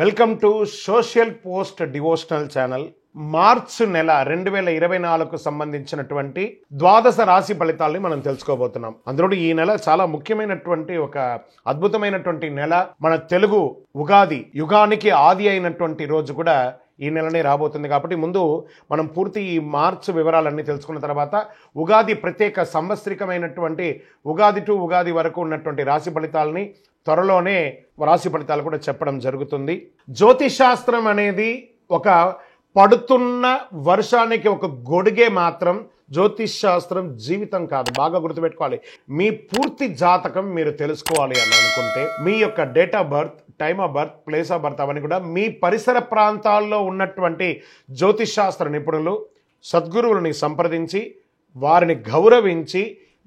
Welcome to social post devotional channel. March నెల 2024కు సంబంధించినటువంటి ద్వాదశ రాశి ఫలితాలని మనం తెలుసుకోబోతున్నాం. అందులో ఈ నెల చాలా ముఖ్యమైనటువంటి ఒక అద్భుతమైనటువంటి నెల. మన తెలుగు ఉగాది యుగానికి ఆది అయినటువంటి రోజు కూడా ఈ నెలనే రాబోతుంది. కాబట్టి ముందు మనం పూర్తి ఈ మార్చి వివరాలన్నీ తెలుసుకున్న తర్వాత ఉగాది ప్రత్యేక సంవత్సరికమైనటువంటి ఉగాది టు ఉగాది వరకు ఉన్నటువంటి రాశి ఫలితాలని త్వరలోనే రాశి ఫలితాలు కూడా చెప్పడం జరుగుతుంది. జ్యోతిషాస్త్రం అనేది ఒక పడుతున్న వర్షానికి ఒక గొడుగే మాత్రం. జ్యోతిష్ శాస్త్రం జీవితం కాదు. బాగా గుర్తుపెట్టుకోవాలి. మీ పూర్తి జాతకం మీరు తెలుసుకోవాలి అని అనుకుంటే మీ యొక్క date of birth, time of birth, place of birth అవన్నీ కూడా మీ పరిసర ప్రాంతాల్లో ఉన్నటువంటి జ్యోతిష్ శాస్త్ర నిపుణులు సద్గురువులని సంప్రదించి వారిని గౌరవించి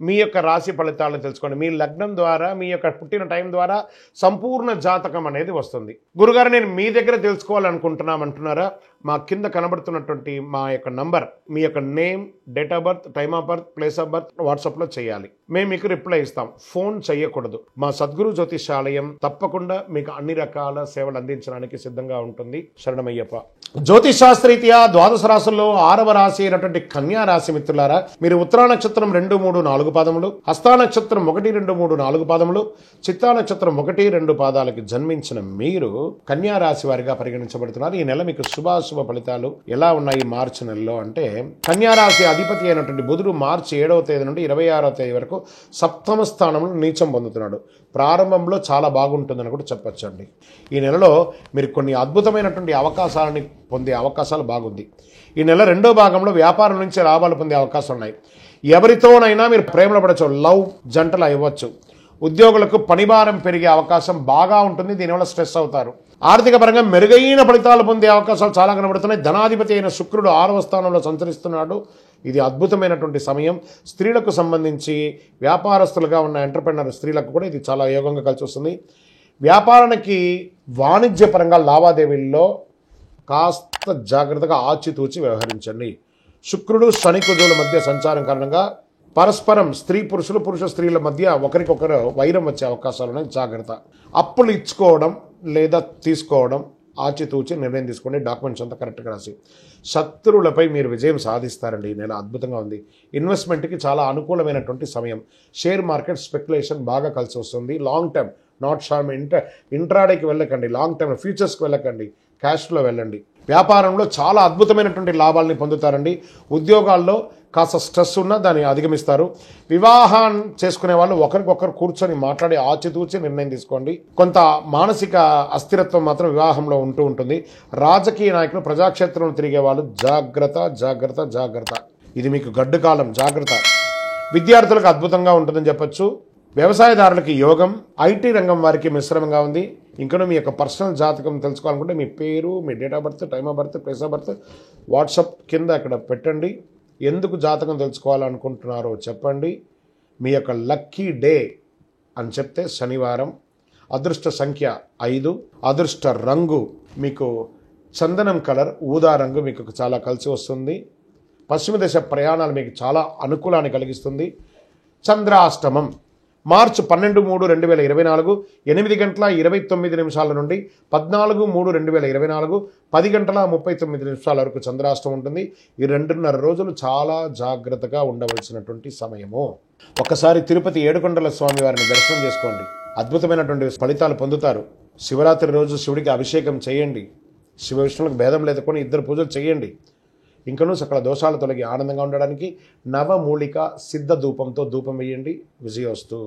మీ యొక్క రాశి ఫలితాలను తెలుసుకోండి. మీ లగ్నం ద్వారా, మీ యొక్క పుట్టిన టైం ద్వారా సంపూర్ణ జాతకం అనేది వస్తుంది. గురుగారు, నేను మీ దగ్గర తెలుసుకోవాలనుకుంటున్నామంటున్నారా? మా కింద కనబడుతున్నటువంటి మా యొక్క నంబర్, మీ యొక్క name, date of birth, time of birth, place of birth వాట్సాప్లో చేయాలి. మేము మీకు రిప్లై ఇస్తాం. ఫోన్ చేయకూడదు. మా సద్గురు జ్యోతిషాలయం తప్పకుండా మీకు అన్ని రకాల సేవలు అందించడానికి సిద్ధంగా ఉంటుంది. శరణమయ్యప్ప. జ్యోతిషాస్త్రరీత్యా ద్వాదశ రాశుల్లో 6వ రాశి అయినటువంటి కన్యా రాశి మిత్రులారా, మీరు ఉత్తరా నక్షత్రం 2, 3, 4 పాదములు, హస్తా నక్షత్రం 1, 2, 3, 4 పాదములు, చిత్తా నక్షత్రం 1, 2 పాదాలకు జన్మించిన మీరు కన్యా రాశి వారిగా పరిగణించబడుతున్నారు. ఈ నెల మీకు శుభాశుభ ఫలితాలు ఎలా ఉన్నాయి మార్చి నెలలో అంటే, కన్యా రాశి అధిపతి అయినటువంటి బుధుడు మార్చి 7వ తేదీ నుండి 26వ తేదీ వరకు సప్తమ స్థానంలో నీచం పొందుతున్నాడు. ప్రారంభంలో చాలా బాగుంటుందని కూడా చెప్పొచ్చండి. ఈ నెలలో మీరు కొన్ని అద్భుతమైనటువంటి అవకాశాలని పొందే అవకాశాలు బాగుంది. ఈ నెల 2వ భాగంలో వ్యాపారం నుంచి లాభాలు పొందే అవకాశాలు ఉన్నాయి. ఎవరితోనైనా మీరు ప్రేమలో పడవచ్చు. లవ్ జంటలు అవ్వచ్చు. ఉద్యోగులకు పనిభారం పెరిగే అవకాశం బాగా ఉంటుంది. దీనివల్ల స్ట్రెస్ అవుతారు. ఆర్థిక పరంగా మెరుగైన ఫలితాలు పొందే అవకాశాలు చాలా కనబడుతున్నాయి. ధనాధిపతి అయిన శుక్రుడు 6వ స్థానంలో సంచరిస్తున్నాడు. ఇది అద్భుతమైనటువంటి సమయం. స్త్రీలకు సంబంధించి వ్యాపారస్తులుగా ఉన్న ఎంటర్‌ప్రెన్యూర్ స్త్రీలకు కూడా ఇది చాలా యోగంగా కలిసి వస్తుంది. వ్యాపారానికి వాణిజ్యపరంగా లావాదేవీల్లో కాస్త జాగ్రత్తగా ఆచితూచి వ్యవహరించండి. శుక్రుడు శని కుజుల మధ్య సంచారం కారణంగా పరస్పరం స్త్రీ పురుషులు, పురుష స్త్రీల మధ్య ఒకరికొకరు వైరం వచ్చే అవకాశాలు ఉన్నాయి. జాగ్రత్త. అప్పులు ఇచ్చుకోవడం లేదా తీసుకోవడం ఆచితూచి నిర్ణయం తీసుకోండి. డాక్యుమెంట్స్ అంతా కరెక్ట్గా రాసి. శత్రువులపై మీరు విజయం సాధిస్తారండి. ఈ నెల అద్భుతంగా ఉంది. ఇన్వెస్ట్మెంట్కి చాలా అనుకూలమైనటువంటి సమయం. షేర్ మార్కెట్ స్పెక్యులేషన్ బాగా కలిసి వస్తుంది. Long term, not short. ఇంట్రాడేకి వెళ్ళకండి. లాంగ్ టర్మ్ ఫ్యూచర్స్కి వెళ్ళకండి. క్యాష్లో వెళ్ళండి. వ్యాపారంలో చాలా అద్భుతమైనటువంటి లాభాలని పొందుతారండి. ఉద్యోగాల్లో కాస్త స్ట్రెస్ ఉన్నా దాన్ని అధిగమిస్తారు. వివాహం చేసుకునే వాళ్ళు ఒకరికొకరు కూర్చొని మాట్లాడి ఆచితూచి నిర్ణయం తీసుకోండి. కొంత మానసిక అస్థిరత్వం మాత్రం వివాహంలో ఉంటూ ఉంటుంది. రాజకీయ నాయకులు, ప్రజాక్షేత్రంలో తిరిగే వాళ్ళు జాగ్రత్త, జాగ్రత్త, జాగ్రత్త. ఇది మీకు గడ్డు కాలం. జాగ్రత్త. విద్యార్థులకు అద్భుతంగా ఉంటుందని చెప్పొచ్చు. వ్యవసాయదారులకి యోగం. ఐటీ రంగం వారికి మిశ్రమంగా ఉంది. ఇంకనూ మీ యొక్క పర్సనల్ జాతకం తెలుసుకోవాలనుకుంటే మీ పేరు, మీ date of birth, time of birth, place of birth WhatsApp కింద అక్కడ పెట్టండి. ఎందుకు జాతకం తెలుసుకోవాలనుకుంటున్నారో చెప్పండి. మీ యొక్క లక్కీ డే అని చెప్తే శనివారం. అదృష్ట సంఖ్య 5. అదృష్ట రంగు మీకు చందనం కలర్, ఊదా రంగు మీకు చాలా కలిసి వస్తుంది. పశ్చిమ దిశ ప్రయాణాలు మీకు చాలా అనుకూలాన్ని కలిగిస్తుంది. చంద్రాష్టమం మార్చి 12/3/2024 8:29 నుండి 14/3/2024 10:39 వరకు చంద్రాష్టమం ఉంటుంది. ఈ 2.5 రోజులు చాలా జాగ్రత్తగా ఉండవలసినటువంటి సమయము. ఒకసారి తిరుపతి ఏడుకొండల స్వామి వారిని దర్శనం చేసుకోండి. అద్భుతమైనటువంటి ఫలితాలు పొందుతారు. శివరాత్రి రోజు శివుడికి అభిషేకం చేయండి. శివ విష్ణువులకు భేదం లేదుకొని 2 పూజలు చేయండి. ఇంకనూ సకల దోషాలు తొలగి ఆనందంగా ఉండడానికి నవమూలిక సిద్ధ ధూపంతో ధూపం వేయండి. విజయోస్తు.